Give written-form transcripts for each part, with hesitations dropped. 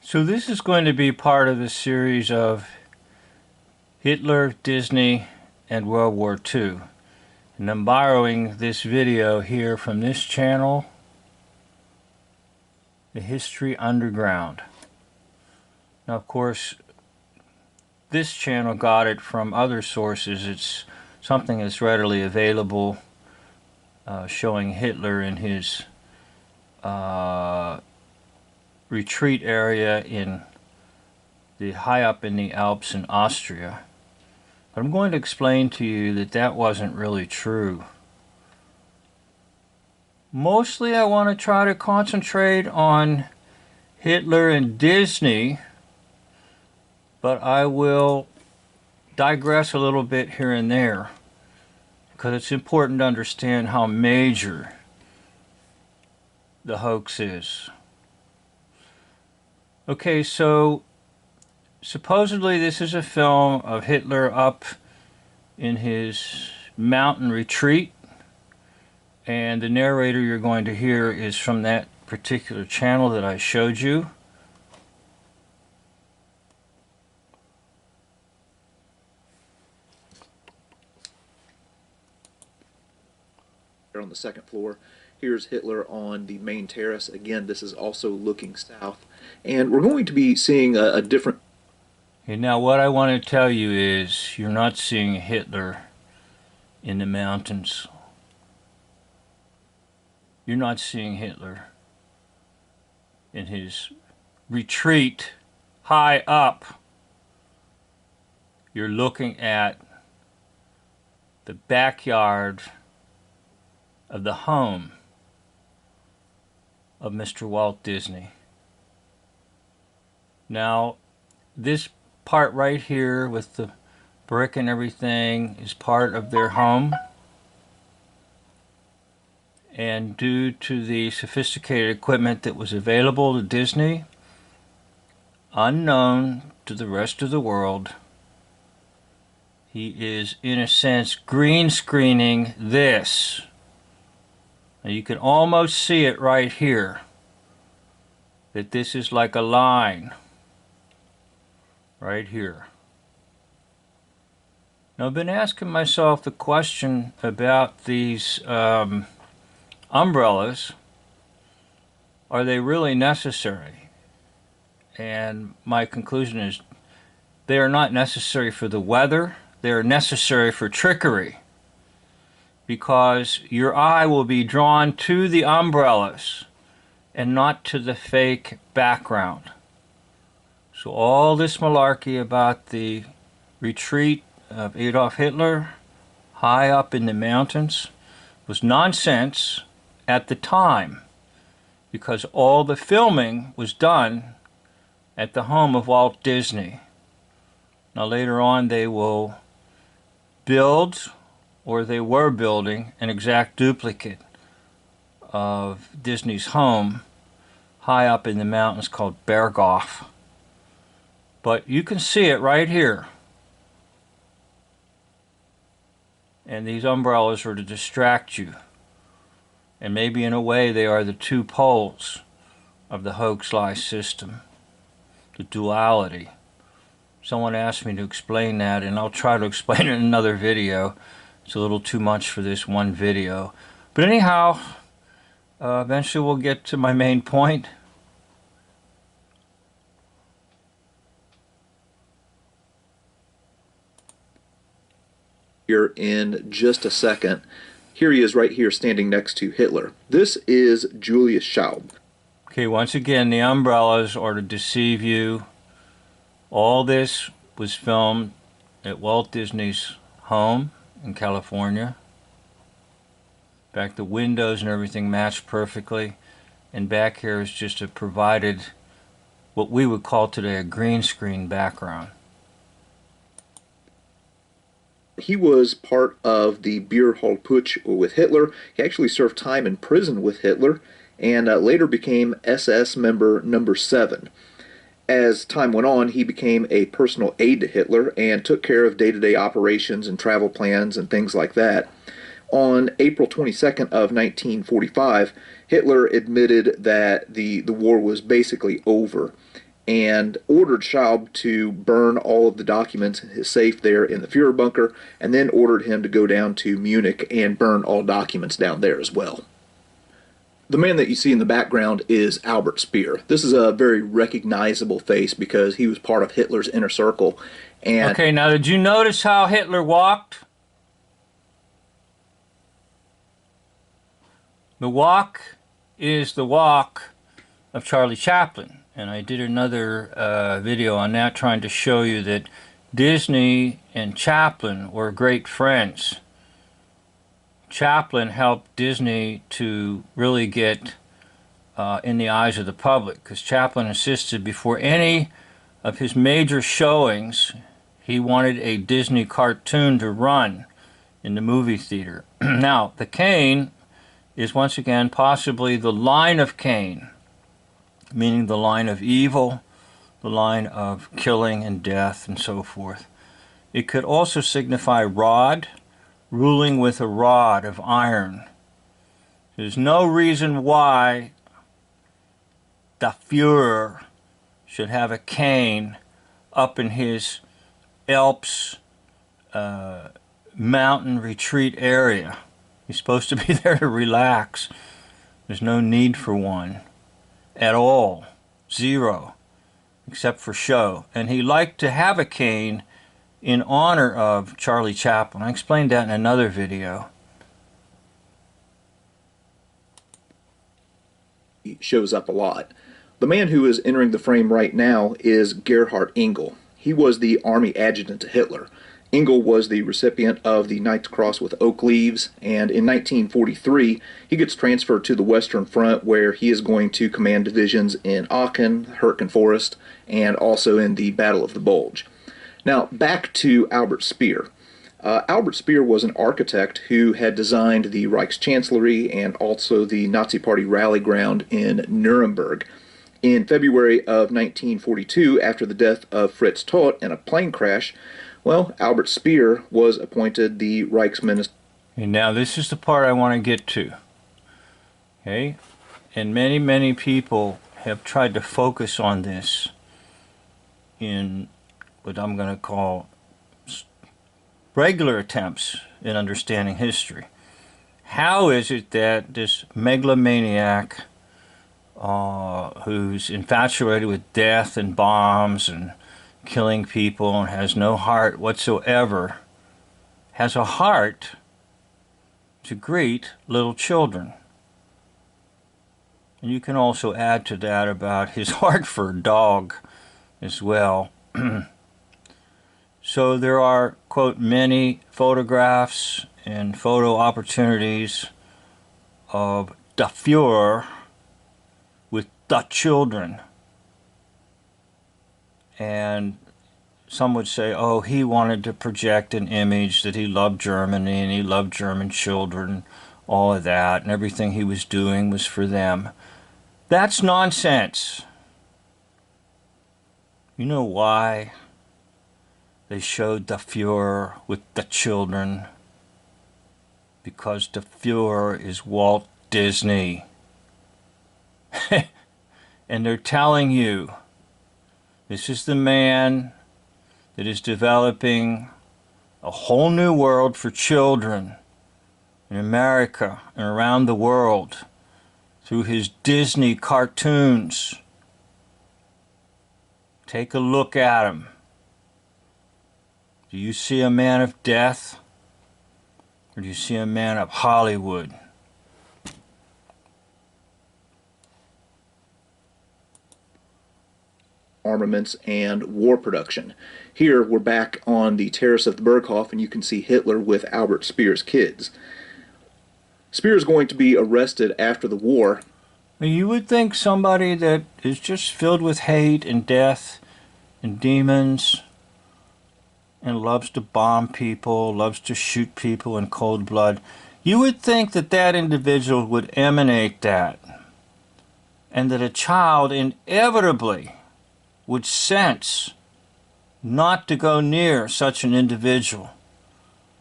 So this is going to be part of the series of Hitler, Disney, and World War II. And I'm borrowing this video here from this channel, The History Underground. Now, of course, this channel got it from other sources. It's something that's readily available, showing Hitler in his retreat area in the high up in the Alps in Austria. But I'm going to explain to you that that wasn't really true. Mostly I want to try to concentrate on Hitler and Disney, but I will digress a little bit here and there because it's important to understand how major the hoax is. Okay, so supposedly this is a film of Hitler up in his mountain retreat, and the narrator you're going to hear is from that particular channel that I showed you. On the second floor. Here's Hitler on the main terrace. Again, this is also looking south. And we're going to be seeing a different... Okay, now what I want to tell you is you're not seeing Hitler in the mountains. You're not seeing Hitler in his retreat high up. You're looking at the backyard of the home of Mr. Walt Disney. Now, this part right here with the brick and everything is part of their home. And due to the sophisticated equipment that was available to Disney, unknown to the rest of the world, he is, in a sense, green screening this. Now you can almost see it right here, that this is like a line right here. Now I've been asking myself the question about these umbrellas. Are they really necessary? And my conclusion is they are not necessary for the weather. They are necessary for trickery, because your eye will be drawn to the umbrellas and not to the fake background. So all this malarkey about the retreat of Adolf Hitler high up in the mountains was nonsense at the time, because all the filming was done at the home of Walt Disney. Now later on they will build, or they were building, an exact duplicate of Disney's home high up in the mountains called Berghof. But you can see it right here. And these umbrellas are to distract you. And maybe in a way they are the two poles of the hoax-lie system, the duality. Someone asked me to explain that, and I'll try to explain it in another video. It's a little too much for this one video. But anyhow, eventually we'll get to my main point. Here in just a second. Here he is right here standing next to Hitler. This is Julius Schaub. Okay, once again, the umbrellas are to deceive you. All this was filmed at Walt Disney's home in California. In fact, the windows and everything matched perfectly. And back here is just a provided, what we would call today, a green screen background. He was part of the Bierholputsch with Hitler. He actually served time in prison with Hitler, and later became SS member number 7. As time went on, he became a personal aide to Hitler and took care of day-to-day operations and travel plans and things like that. On April 22nd of 1945, Hitler admitted that the war was basically over, and ordered Schaub to burn all of the documents in his safe there in the Fuhrer bunker, and then ordered him to go down to Munich and burn all documents down there as well. The man that you see in the background is Albert Speer. This is a very recognizable face because he was part of Hitler's inner circle. And Okay, now did you notice how Hitler walked? The walk is the walk of Charlie Chaplin. And I did another video on that trying to show you that Disney and Chaplin were great friends. Chaplin helped Disney to really get in the eyes of the public, because Chaplin insisted before any of his major showings he wanted a Disney cartoon to run in the movie theater. Now, the cane is once again possibly the line of Cain, meaning the line of evil, the line of killing and death and so forth. It could also signify rod, ruling with a rod of iron. There's no reason why the Fuhrer should have a cane up in his Alps mountain retreat area. He's supposed to be there to relax. There's no need for one at all. Zero. Except for show. And he liked to have a cane in honor of Charlie Chaplin. I explained that in another video. He shows up a lot. The man who is entering the frame right now is Gerhard Engel. He was the army adjutant to Hitler. Engel was the recipient of the Knight's Cross with Oak Leaves, and in 1943 he gets transferred to the Western Front, where he is going to command divisions in Aachen, Hürtgen Forest, and also in the Battle of the Bulge. Now, back to Albert Speer. Albert Speer was an architect who had designed the Reichschancellery and also the Nazi Party rally ground in Nuremberg. In February of 1942, after the death of Fritz Todt in a plane crash, well, Albert Speer was appointed the Reichsminister. And now this is the part I want to get to. Okay? And many people have tried to focus on this in what I'm going to call regular attempts in understanding history. How is it that this megalomaniac who's infatuated with death and bombs and killing people and has no heart whatsoever has a heart to greet little children? And you can also add to that about his heart for a dog as well. So there are, quote, many photographs and photo opportunities of the Fuhrer with the children. And some would say, oh, he wanted to project an image that he loved Germany and he loved German children, all of that, and everything he was doing was for them. That's nonsense. You know why they showed the Fuhrer with the children? Because the Fuhrer is Walt Disney. And they're telling you, this is the man that is developing a whole new world for children in America and around the world through his Disney cartoons. Take a look at him. Do you see a man of death, or do you see a man of Hollywood? Armaments and war production. Here we're back on the terrace of the Berghof, and you can see Hitler with Albert Speer's kids. Speer is going to be arrested after the war. You would think somebody that is just filled with hate and death and demons and loves to bomb people, loves to shoot people in cold blood, you would think that that individual would emanate that, and that a child inevitably would sense not to go near such an individual.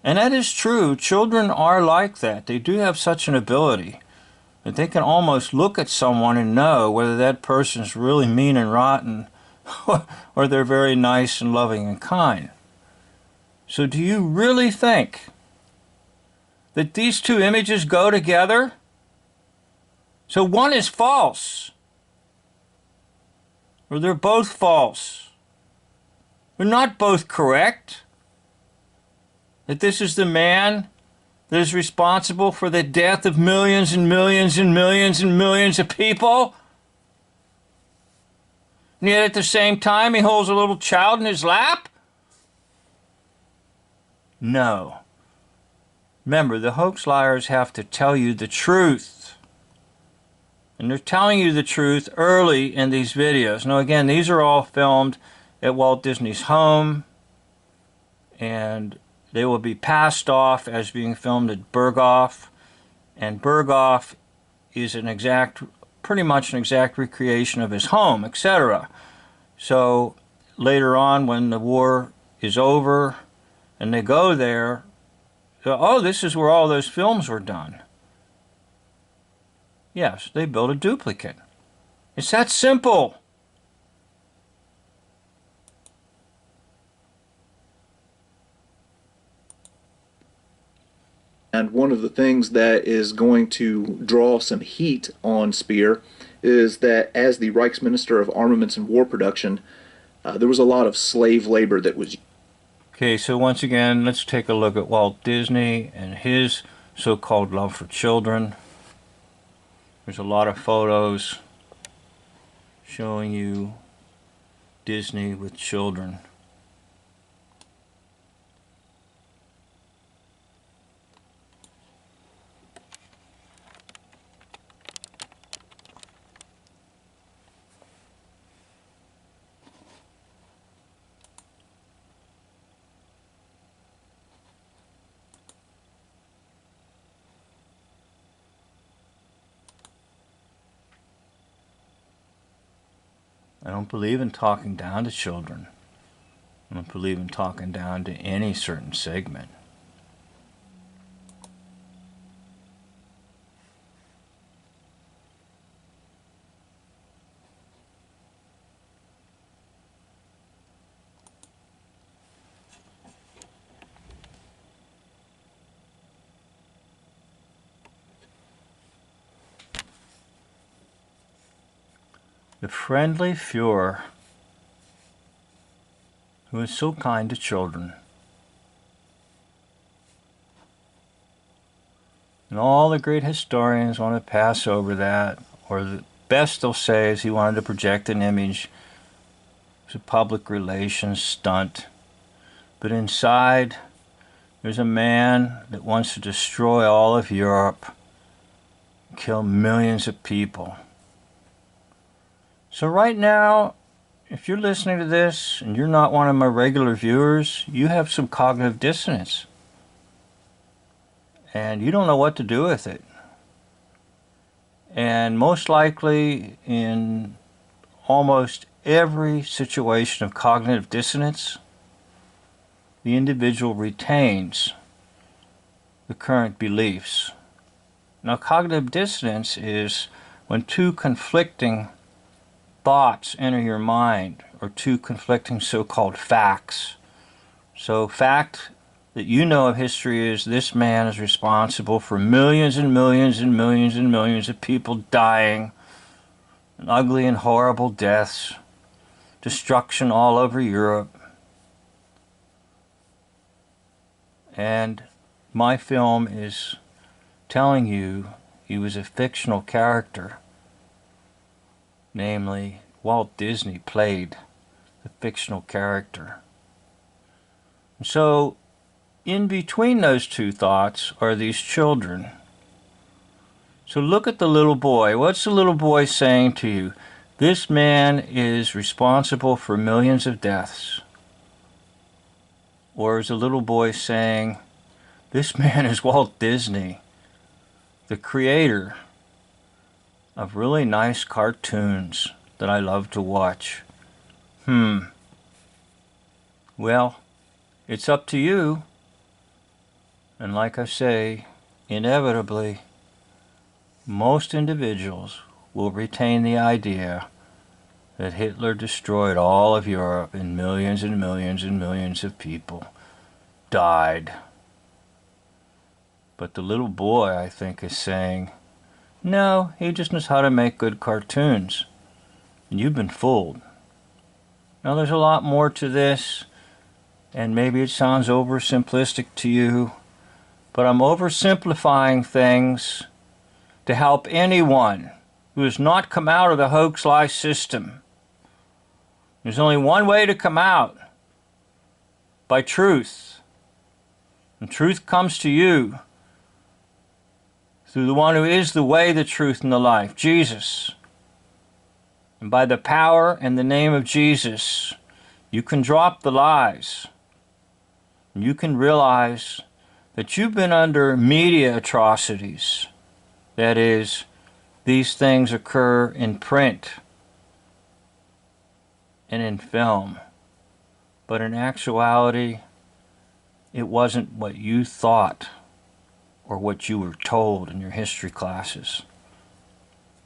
And that is true. Children are like that. They do have such an ability that they can almost look at someone and know whether that person is really mean and rotten or they're very nice and loving and kind. So do you really think that these two images go together? So one is false, or they're both false. They're not both correct. That this is the man that is responsible for the death of millions and millions and millions and millions of people. And yet at the same time he holds a little child in his lap? No. Remember, the hoax liars have to tell you the truth. And they're telling you the truth early in these videos. Now again, these are all filmed at Walt Disney's home, and they will be passed off as being filmed at Berghoff, and Berghoff is pretty much an exact recreation of his home, etc. So later on, when the war is over and they go there, oh, this is where all those films were done. Yes, they built a duplicate. It's that simple. And one of the things that is going to draw some heat on Speer is that as the Reichsminister of Armaments and War Production, there was a lot of slave labor that was. Okay, so once again, let's take a look at Walt Disney and his so-called love for children. There's a lot of photos showing you Disney with children. I don't believe in talking down to children. I don't believe in talking down to any certain segment. The friendly Fuhrer, who is so kind to children. And all the great historians want to pass over that, or the best they'll say is he wanted to project an image. It's a public relations stunt. But inside, there's a man that wants to destroy all of Europe, kill millions of people. So right now, if you're listening to this and you're not one of my regular viewers, you have some cognitive dissonance. And you don't know what to do with it. And most likely, in almost every situation of cognitive dissonance, the individual retains the current beliefs. Now, cognitive dissonance is when two conflicting thoughts enter your mind, or two conflicting so-called facts. So fact that you know of history is this man is responsible for millions and millions and millions and millions of people dying, and ugly and horrible deaths, destruction all over Europe. And my film is telling you he was a fictional character. Namely, Walt Disney played the fictional character. And so, in between those two thoughts are these children. So look at the little boy. What's the little boy saying to you? This man is responsible for millions of deaths. Or is the little boy saying, this man is Walt Disney, the creator of really nice cartoons that I love to watch. Well, it's up to you. And like I say, inevitably, most individuals will retain the idea that Hitler destroyed all of Europe and millions and millions and millions of people died. But the little boy, I think, is saying, no, he just knows how to make good cartoons. And you've been fooled. Now there's a lot more to this, and maybe it sounds oversimplistic to you, but I'm oversimplifying things to help anyone who has not come out of the hoax lie system. There's only one way to come out, by truth. And truth comes to you through the one who is the way, the truth, and the life, Jesus. And by the power and the name of Jesus, you can drop the lies. And you can realize that you've been under media atrocities. That is, these things occur in print and in film. But in actuality, it wasn't what you thought or what you were told in your history classes.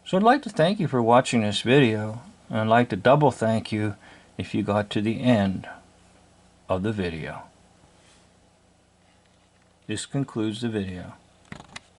So I'd like to thank you for watching this video, and I'd like to double thank you if you got to the end of the video. This concludes the video.